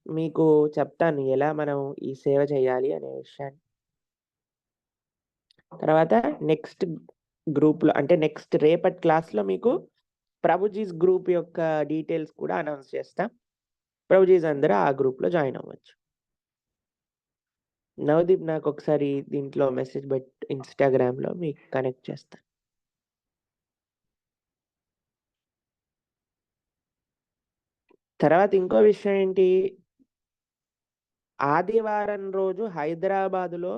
మీకు చెప్తాను ఎలా మనం ఈ సేవ చేయాలి అనే విషయాన్ని. తర్వాత నెక్స్ట్ గ్రూప్లో అంటే నెక్స్ట్ రేపటి క్లాస్లో మీకు ప్రభుజీస్ గ్రూప్ యొక్క డీటెయిల్స్ కూడా అనౌన్స్ చేస్తాం. ప్రభుజీస్ అందరూ ఆ గ్రూప్లో జాయిన్ అవ్వచ్చు. నవదీప్ నాకు ఒకసారి దీంట్లో మెసేజ్ పెట్టి ఇన్స్టాగ్రామ్లో మీకు కనెక్ట్ చేస్తాను. తర్వాత ఇంకో విషయం ఏంటి, ఆదివారం రోజు హైదరాబాదులో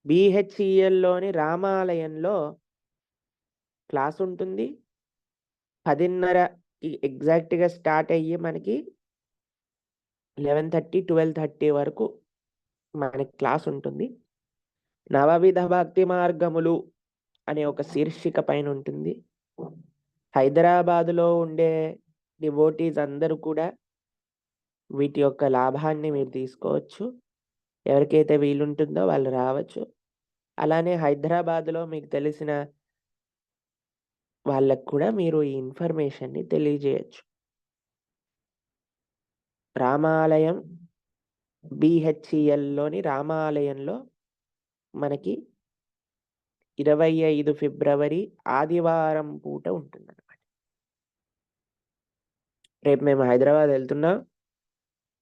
BHELలోని రామాలయంలో క్లాస్ ఉంటుంది. 10:30కి ఎగ్జాక్ట్గా స్టార్ట్ అయ్యి మనకి 11:30 12:30 వరకు మనకి క్లాస్ ఉంటుంది. నవవిధ భక్తి మార్గములు అనే ఒక శీర్షిక పైన ఉంటుంది. హైదరాబాదులో ఉండే డివోటీస్ అందరూ కూడా వీటి యొక్క లాభాన్ని మీరు తీసుకోవచ్చు. ఎవరికైతే వీలుంటుందో వాళ్ళు రావచ్చు. అలానే హైదరాబాద్లో మీకు తెలిసిన వాళ్ళకు కూడా మీరు ఈ ఇన్ఫర్మేషన్ని తెలియజేయచ్చు. రామాలయం BHELలోని రామాలయంలో మనకి 25 ఫిబ్రవరి ఆదివారం పూట ఉంటుందన్నమాట. రేపు మేము హైదరాబాద్ వెళ్తున్నాం.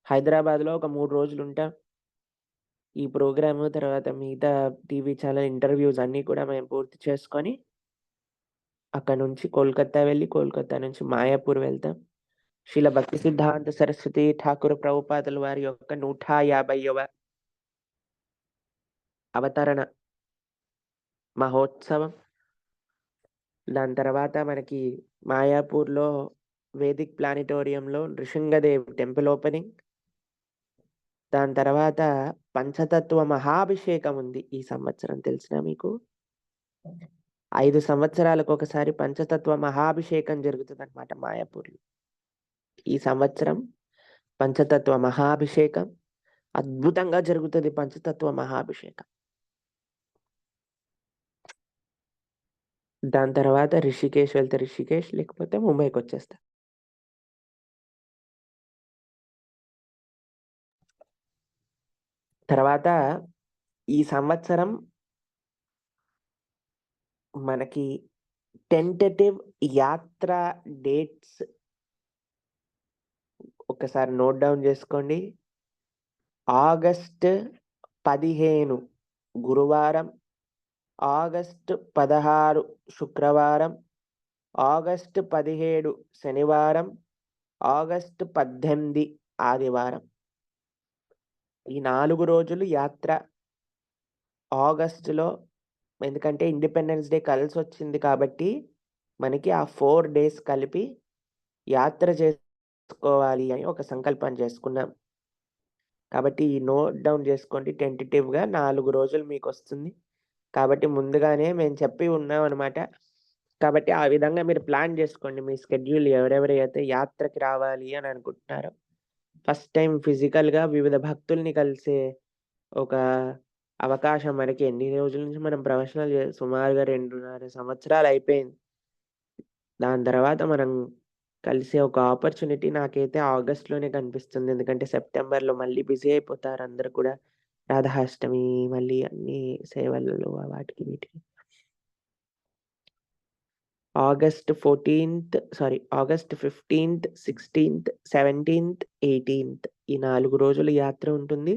హైదరాబాద్లో ఒక 3 రోజులు ఉంటాం. ఈ ప్రోగ్రాము తర్వాత మిగతా టీవీ ఛానల్ ఇంటర్వ్యూస్ అన్నీ కూడా మేము పూర్తి చేసుకొని అక్కడ నుంచి కోల్కతా వెళ్ళి కోల్కతా నుంచి మాయాపూర్ వెళ్తాం. శ్రీల భక్తి సిద్ధాంత సరస్వతి ఠాకూర్ ప్రభుపాదుల వారి యొక్క 150వ అవతరణ మహోత్సవం. దాని తర్వాత మనకి మాయాపూర్లో వేదిక్ ప్లానిటోరియంలో నృసింగదేవ్ టెంపుల్ ఓపెనింగ్. దాని తర్వాత పంచతత్వ మహాభిషేకం ఉంది ఈ సంవత్సరం, తెలిసిన మీకు 5 సంవత్సరాలకు ఒకసారి పంచతత్వ మహాభిషేకం జరుగుతుంది అనమాట మాయాపూర్లో. ఈ సంవత్సరం పంచతత్వ మహాభిషేకం అద్భుతంగా జరుగుతుంది. పంచతత్వ మహాభిషేకం. దాని తర్వాత రిషికేశ్ వెళ్తే రిషికేశ్, లేకపోతే ముంబైకి వచ్చేస్తా. తర్వాత ఈ సంవత్సరం మనకి టెంటేటివ్ యాత్ర డేట్స్ ఒకసారి నోట్ డౌన్ చేసుకోండి. ఆగస్ట్ 15 గురువారం, ఆగస్ట్ 16 శుక్రవారం, ఆగస్ట్ 17 శనివారం, ఆగస్ట్ 18 ఆదివారం. ఈ 4 రోజులు యాత్ర ఆగస్టులో. ఎందుకంటే ఇండిపెండెన్స్ డే కలిసి వచ్చింది కాబట్టి మనకి ఆ 4 డేస్ కలిపి యాత్ర చేసుకోవాలి అని ఒక సంకల్పం చేసుకున్నాం. కాబట్టి ఈ నోట్ డౌన్ చేసుకోండి. టెంటేటివ్గా 4 రోజులు మీకు వస్తుంది. కాబట్టి ముందుగానే మేము చెప్పి ఉన్నాం అనమాట. కాబట్టి ఆ విధంగా మీరు ప్లాన్ జేసుకోండి మీ స్కెడ్యూల్ ఎవరెవరైతే యాత్రకి రావాలి అని అనుకుంటున్నారో. ఫస్ట్ టైమ్ ఫిజికల్‌గా వివిధ భక్తుల్ని కలిసే ఒక అవకాశం మనకి ఎన్ని రోజుల నుంచి మనం ప్రొఫెషనల్ సుమారుగా 2.5 సంవత్సరాలయిపోయింది. దాని తర్వాత మనం కలిసే ఒక ఆపర్చునిటీ నాకైతే ఆగస్ట్‌లోనే కనిపిస్తుంది. ఎందుకంటే సెప్టెంబర్‌లో మళ్ళీ బిజీ అయిపోతారు అందరూ కూడా. రాధాష్టమి మళ్ళీ అన్నీ సేవలలో వాటికి వీటికి. ఆగస్ట్ 14థ్ సారీ ఆగస్ట్ 15థ్, 16థ్, 17థ్, 18థ్ ఈ 4 రోజులు యాత్ర ఉంటుంది.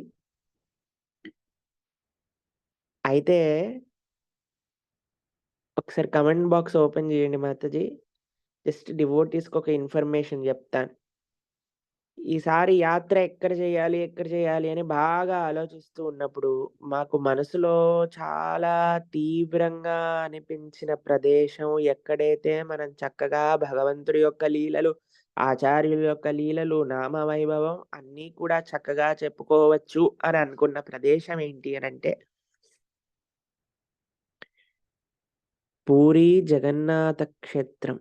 అయితే ఒకసారి కమెంట్ బాక్స్ ఓపెన్ జేయండి మాతాజీ. జస్ట్ డివోటీస్‌కి ఒక ఇన్ఫర్మేషన్ జెప్తాను. ఈసారి యాత్ర ఎక్కడ చేయాలి, ఎక్కడ చేయాలి అని బాగా ఆలోచిస్తూ ఉన్నప్పుడు, మాకు మనసులో చాలా తీవ్రంగా అనిపించిన ప్రదేశం ఎక్కడైతే మనం చక్కగా భగవంతుడి యొక్క లీలలు, ఆచార్యుల యొక్క లీలలు, నామ వైభవం అన్నీ కూడా చక్కగా చెప్పుకోవచ్చు అని అనుకున్న ప్రదేశం ఏంటి అనంటే, పూరీ జగన్నాథ క్షేత్రం.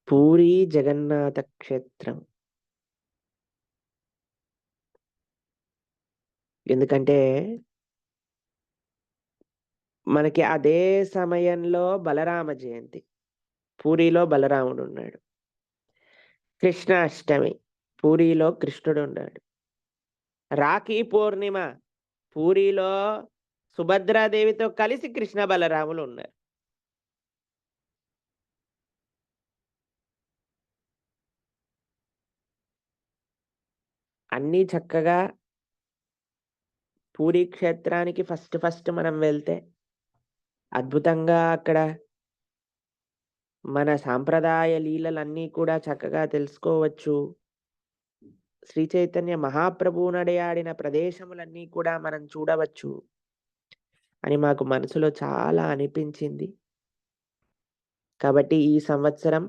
పూరీ జగన్నాథ క్షేత్రం. ఎందుకంటే మనకి అదే సమయంలో బలరామ జయంతి. పూరీలో బలరాముడున్నాడు. కృష్ణాష్టమి. పూరీలో కృష్ణుడున్నాడు. రాఖీ పూర్ణిమ. పూరీలో సుభద్రాదేవితో కలిసి కృష్ణ బలరాములున్నారు. అన్నీ చక్కగా పూరీ క్షేత్రానికి ఫస్ట్ మనం వెళ్తే అద్భుతంగా అక్కడ మన సాంప్రదాయ లీలలన్నీ కూడా చక్కగా తెలుసుకోవచ్చు. శ్రీ చైతన్య మహాప్రభువు నడయాడిన ప్రదేశములన్నీ కూడా మనం చూడవచ్చు అని మాకు మనసులో చాలా అనిపించింది. కాబట్టి ఈ సంవత్సరం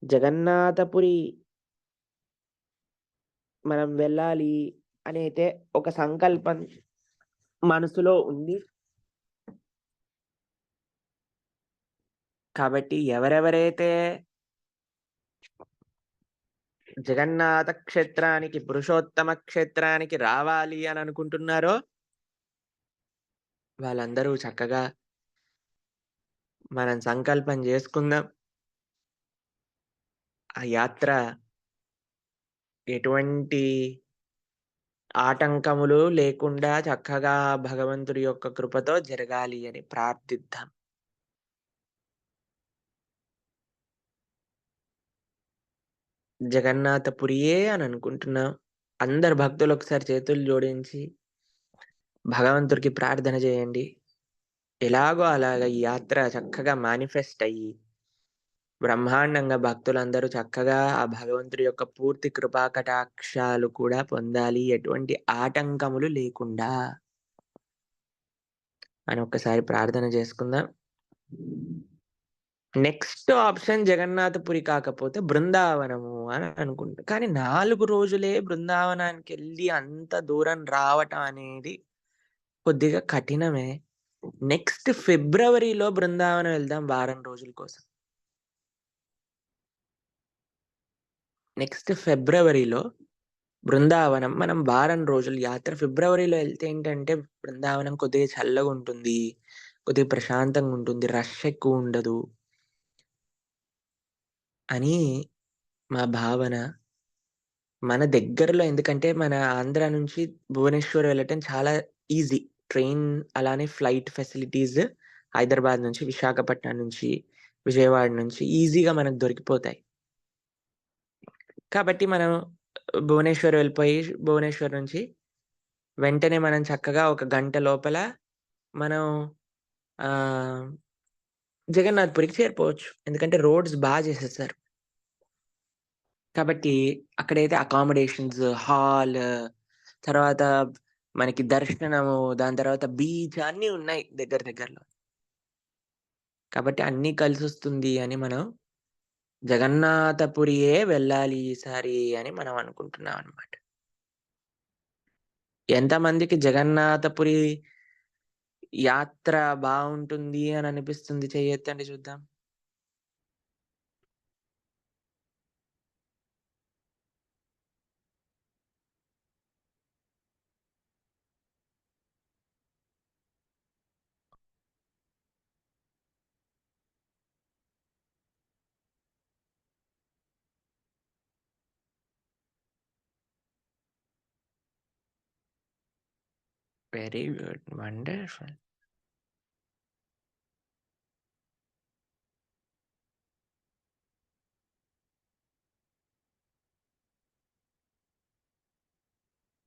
జగన్నాథపురి మనం వెళ్ళాలి అనైతే ఒక సంకల్పం మనసులో ఉంది. కాబట్టి ఎవరెవరైతే జగన్నాథ క్షేత్రానికి, పురుషోత్తమ క్షేత్రానికి రావాలి అని అనుకుంటున్నారో వాళ్ళందరూ చక్కగా మనం సంకల్పం జేసుకుందాం. ఆ యాత్ర ఎటువంటి ఆటంకములు లేకుండా చక్కగా భగవంతుడి యొక్క కృపతో జరగాలి అని ప్రార్థిద్దాం. జగన్నాథపురియే అని అనుకుంటున్నాం. అందరు భక్తులు ఒకసారి చేతులు జోడించి భగవంతుడికి ప్రార్థన చేయండి. ఎలాగో అలాగా ఈ యాత్ర చక్కగా మానిఫెస్ట్ అయ్యి, బ్రహ్మాండంగా భక్తులందరూ చక్కగా ఆ భగవంతుడి యొక్క పూర్తి కృపా కటాక్షాలు కూడా పొందాలి. ఎటువంటి ఆటంకములు లేకుండా అని ఒక్కసారి ప్రార్థన చేసుకుందాం. నెక్స్ట్ ఆప్షన్ జగన్నాథపురి కాకపోతే బృందావనము అని అనుకుంటా. కానీ 4 రోజులే బృందావనానికెళ్ళి అంత దూరం రావటం అనేది కొద్దిగా కఠినమే. నెక్స్ట్ ఫిబ్రవరిలో బృందావనం వెళ్దాం వారం రోజుల కోసం. నెక్స్ట్ ఫిబ్రవరిలో బృందావనం మనం వారం రోజులు యాత్ర ఫిబ్రవరిలో ఎళ్తే ఏంటంటే బృందావనం కొద్దిగా చల్లగుంటుంది. కొద్దిగా ప్రశాంతంగుంటుంది. రష్ ఎక్కువుండదు. అని మా భావన. మన దగ్గరలో ఎందుకంటే మన ఆంధ్ర నుంచి భువనేశ్వర్ వెళ్ళటం చాలా ఈజీ. ట్రైన్ అలానే ఫ్లైట్ ఫెసిలిటీస్ హైదరాబాద్ నుంచి, విశాఖపట్నం నుంచి, విజయవాడ నుంచి ఈజీగా మనకు దొరికిపోతాయి. కాబట్టి మనం భువనేశ్వర్ వెళ్ళిపోయి, భువనేశ్వర్ నుంచి వెంటనే మనం చక్కగా ఒక గంట లోపల మనం ఆహ్, జగన్నాథ్‌పురికి చేరిపోవచ్చు. ఎందుకంటే రోడ్స్ చేసేసారు. కాబట్టి అక్కడైతే అకామోడేషన్స్, హాల్ తర్వాత మనకి దర్శనము, దాని తర్వాత బీచ్ అన్నీ ఉన్నాయి దగ్గర దగ్గరలో. కాబట్టి అన్నీ కలిసొస్తుంది అని మనం జగన్నాథపురియే వెళ్ళాలి ఈసారి అని మనం అనుకుంటున్నామనమాట. ఎంతమందికి జగన్నాథపురి యాత్ర బాగుంటుంది అని అనిపిస్తుంది? చెయ్యెత్తండి చూద్దాం. Very good. వండర్‌ఫుల్.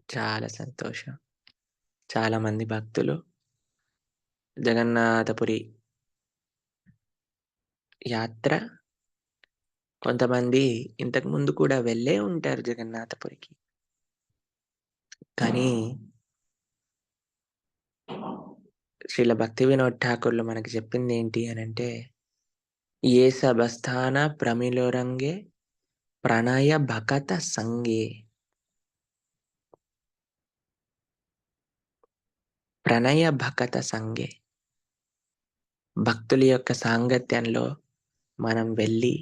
చాలా సంతోషం. చాలా మంది భక్తులు జగన్నాథపురి యాత్ర కొంతమంది ఇంతకు ముందు కూడా వెళ్ళే ఉంటారు జగన్నాథపురికి. కానీ శ్రీల భక్తి వినోద్ ఠాకూర్లు మనకి చెప్పింది ఏంటి అనంటే, ఏ సబస్థాన ప్రమిలోరంగే ప్రణయ భకత సంగే. ప్రణయ భకత సంగే. భక్తుల యొక్క సాంగత్యంలో మనం వెళ్ళి,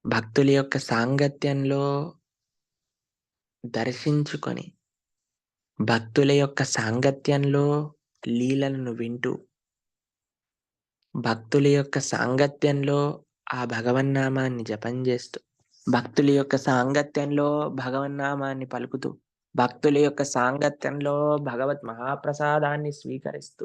భక్తుల యొక్క సాంగత్యంలో దర్శించుకొని, భక్తుల యొక్క సాంగత్యంలో లీలలను వింటూ, భక్తుల యొక్క సాంగత్యంలో ఆ భగవన్నామాన్ని జపం చేస్తూ, భక్తుల యొక్క సాంగత్యంలో భగవన్నామాన్ని పలుకుతూ, భక్తుల యొక్క సాంగత్యంలో భగవత్ మహాప్రసాదాన్ని స్వీకరిస్తూ,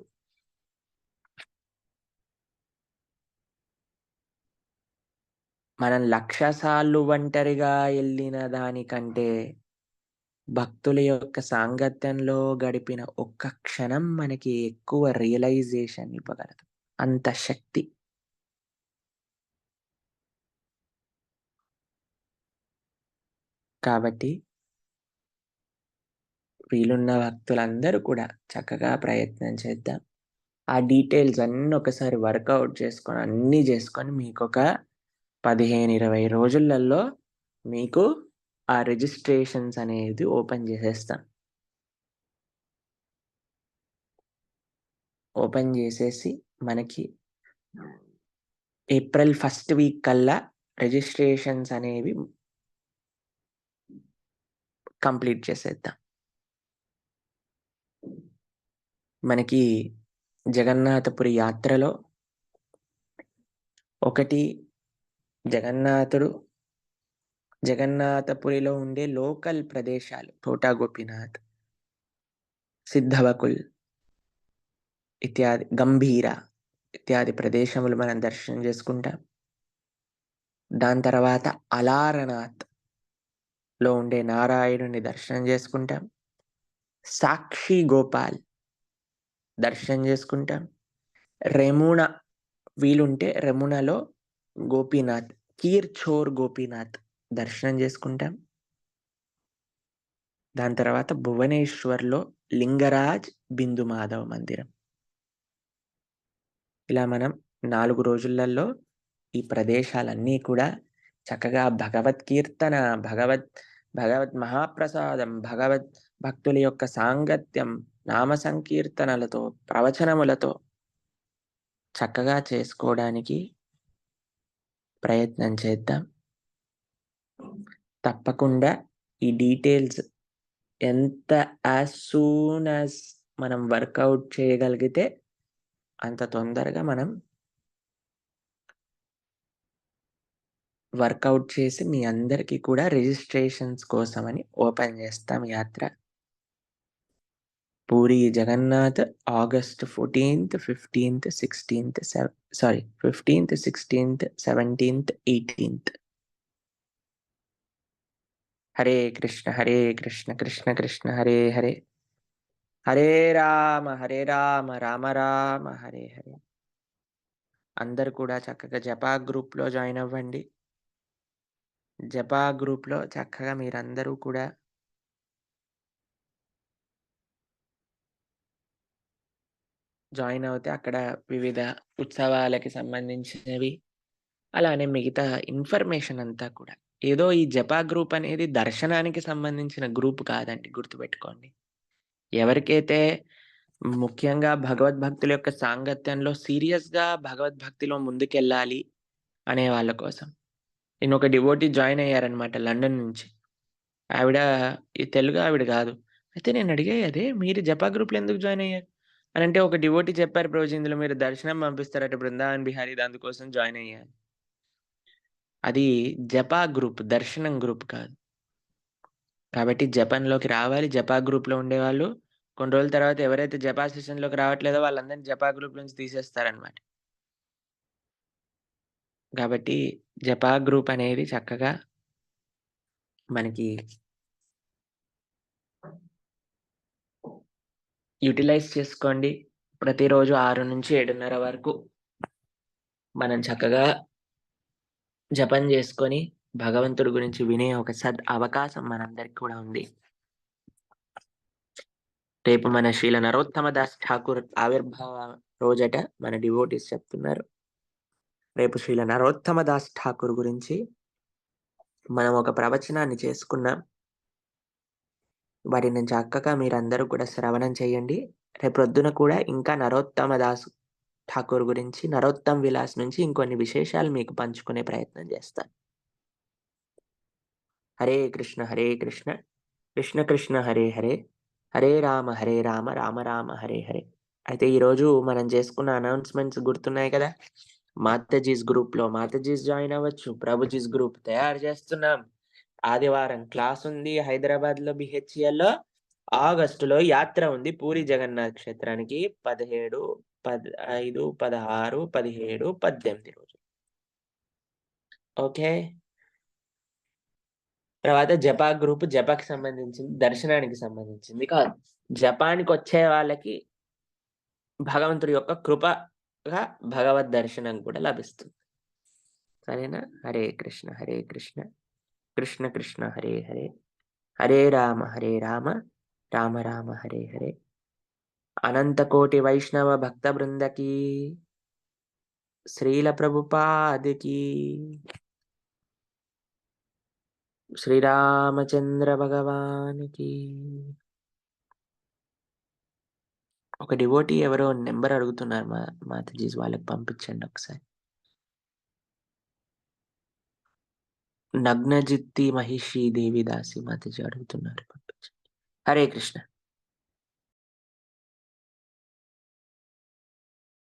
మనం 1,00,000 సార్లు ఒంటరిగా ఎళ్ళిన దానికంటే భక్తుల యొక్క సాంగత్యంలో గడిపిన ఒక్క క్షణం మనకి ఎక్కువ రియలైజేషన్ ఇవ్వగలదు. అంత శక్తి. కాబట్టి వీలున్న భక్తులందరూ కూడా చక్కగా ప్రయత్నం చేద్దాం. ఆ డీటెయిల్స్ అన్నీ ఒకసారి వర్కౌట్ చేసుకొని, అన్నీ చేసుకొని మీకొక 15, 20 రోజులలో మీకు ఆ రిజిస్ట్రేషన్స్ అనేది ఓపెన్ చేసేస్తాం. ఓపెన్ చేసేసి మనకి ఏప్రిల్ 1st వీక్ కల్లా రిజిస్ట్రేషన్స్ అనేవి కంప్లీట్ చేసేద్దాం. మనకి జగన్నాథపురి యాత్రలో ఒకటి జగన్నాథపురిలో ఉండే లోకల్ ప్రదేశాలు తోటా గోపీనాథ్, సిద్ధవకుల్ ఇత్యాది, గంభీర ఇత్యాది ప్రదేశములు మనం దర్శనం చేసుకుంటాం. దాని తర్వాత అలారనాథ్‌లో ఉండే నారాయణుని దర్శనం చేసుకుంటాం. సాక్షి గోపాల్ దర్శనం చేసుకుంటాం. రెముణ వీలుంటే రెముణలో గోపీనాథ్, కీర్చోర్ గోపీనాథ్ దర్శనం చేసుకుంటాం. దాని తర్వాత భువనేశ్వర్‌లో లింగరాజ్ బిందు మాధవ మందిరం. ఇలా మనం 4 రోజులలో ఈ ప్రదేశాలన్నీ కూడా చక్కగా భగవత్ కీర్తన, భగవత్ మహాప్రసాదం, భక్తుల యొక్క సాంగత్యం, నామ సంకీర్తనలతో, ప్రవచనములతో చక్కగా చేసుకోవడానికి ప్రయత్నం చేద్దాం. తప్పకుండా ఈ డీటెయిల్స్ ఎంత యాజ్ సూన్ యాజ్ మనం వర్కౌట్ చేయగలిగితే అంత తొందరగా మనం వర్కౌట్ చేసి మీ అందరికీ కూడా రిజిస్ట్రేషన్స్ కోసమని ఓపెన్ చేస్తాం యాత్ర. Puri Jagannath August 14th, 15th, 16th, 15th, 16th, 17th, 18th. Hare Krishna Krishna Krishna Hare Hare, Hare Rama Rama Rama Hare Hare. అందరూ కూడా చక్కగా జపా గ్రూప్‌లో జాయిన్ అవ్వండి. జపా గ్రూప్‌లో చక్కగా మీరందరూ కూడా జాయిన్ అవుతే అక్కడ వివిధ ఉత్సవాలకి సంబంధించినవి, అలానే మిగతా ఇన్ఫర్మేషన్ అంతా కూడా ఏదో ఈ జపా గ్రూప్ అనేది దర్శనానికి సంబంధించిన గ్రూప్ కాదండి, గుర్తుపెట్టుకోండి. ఎవరికైతే ముఖ్యంగా భగవద్భక్తుల యొక్క సాంగత్యంలో సీరియస్‌గా భగవద్భక్తిలో ముందుకెళ్ళాలి అనే వాళ్ళ కోసం. నేను ఒక డివోటీ జాయిన్ అయ్యారనమాట లండన్ నుంచి. ఆవిడ ఈ తెలుగు ఆవిడ గాదు. అయితే నేనడిగా, "అదే మీరు జపా గ్రూప్‌లో ఎందుకు జాయిన్ అయ్యారు?" అనంటే ఒక డివోటీ చెప్పారు, "ప్రభుజీ ఇందులో మీరు దర్శనం పంపిస్తారట బృందావన్ బిహారీ అందుకోసం జాయిన్ అయ్యా." అది జపా గ్రూప్, దర్శనం గ్రూప్ కాదు. కాబట్టి జపంలోకి రావాలి. జపా గ్రూప్‌లో ఉండేవాళ్ళు కొన్ని రోజుల తర్వాత ఎవరైతే జపా సెషన్‌లోకి రావట్లేదో వాళ్ళందరిని జపా గ్రూప్ నుంచి తీసేస్తారనమాట. కాబట్టి జపా గ్రూప్ అనేది చక్కగా మనకి యుటిలైజ్ చేసుకోండి. ప్రతిరోజు 6-7:30 వరకు మనం చక్కగా జపం చేసుకొని భగవంతుడి గురించి వినే ఒక అవకాశం మనందరికి కూడా ఉంది. రేపు మన శ్రీల నరోత్తమ దాస్ ఠాకూర్ ఆవిర్భావ రోజట మన డివోటీస్ చెప్తున్నారు. రేపు శ్రీల నరోత్తమ దాస్ ఠాకూర్ గురించి మనం ఒక ప్రవచనాన్ని చేసుకున్నాం. వాటిని చక్కగా మీరందరూ కూడా శ్రవణం చేయండి. రేపొద్దున కూడా ఇంకా నరోత్తమ దాస్ ఠాకూర్ గురించి, నరోత్తమ్ విలాస్ నుంచి ఇంకొన్ని విశేషాలు మీకు పంచుకునే ప్రయత్నం చేస్తాను. హరే కృష్ణ హరే కృష్ణ, కృష్ణ కృష్ణ హరే హరే, హరే రామ హరే రామ, రామ రామ హరే హరే. అయితే ఈరోజు మనం చేసుకున్న అనౌన్స్‌మెంట్స్ గుర్తున్నాయి కదా! మాతాజీస్ గ్రూప్‌లో మాతాజీస్ జాయిన్ అవ్వచ్చు. ప్రభుజీస్ గ్రూప్ తయారు చేస్తున్నాం. ఆదివారం క్లాస్ ఉంది హైదరాబాద్‌లో బీహెచ్‌ఈఎల్‌లో. ఆగస్టులో యాత్ర ఉంది పూరి జగన్నాథ్ క్షేత్రానికి 17, 15, 16, 17, 18 రోజులు. ఓకే. తర్వాత జపా గ్రూప్ జపాకి సంబంధించింది, దర్శనానికి సంబంధించింది కాదు. జపానికొచ్చే వాళ్ళకి భగవంతుడి యొక్క కృపగా భగవద్ దర్శనం కూడా లభిస్తుంది. సరేనా? హరే కృష్ణ హరే కృష్ణ, కృష్ణ కృష్ణ హరే హరే, హరే రామ హరే రామ, రామ రామ హరే హరే. అనంత కోటి వైష్ణవ భక్త బృందకి, శ్రీల ప్రభుపాదికి, శ్రీరామచంద్ర భగవానికి. ఒక డివోటీ ఎవరో నెంబర్ అడుగుతున్నారు మాతాజీస్, వాళ్ళకి పంపించండి ఒకసారి. నగ్నజిత్తి మహిషి దేవిదాసి మాతాజీ అడుగుతున్నారు, పంపించండి. హరే కృష్ణ.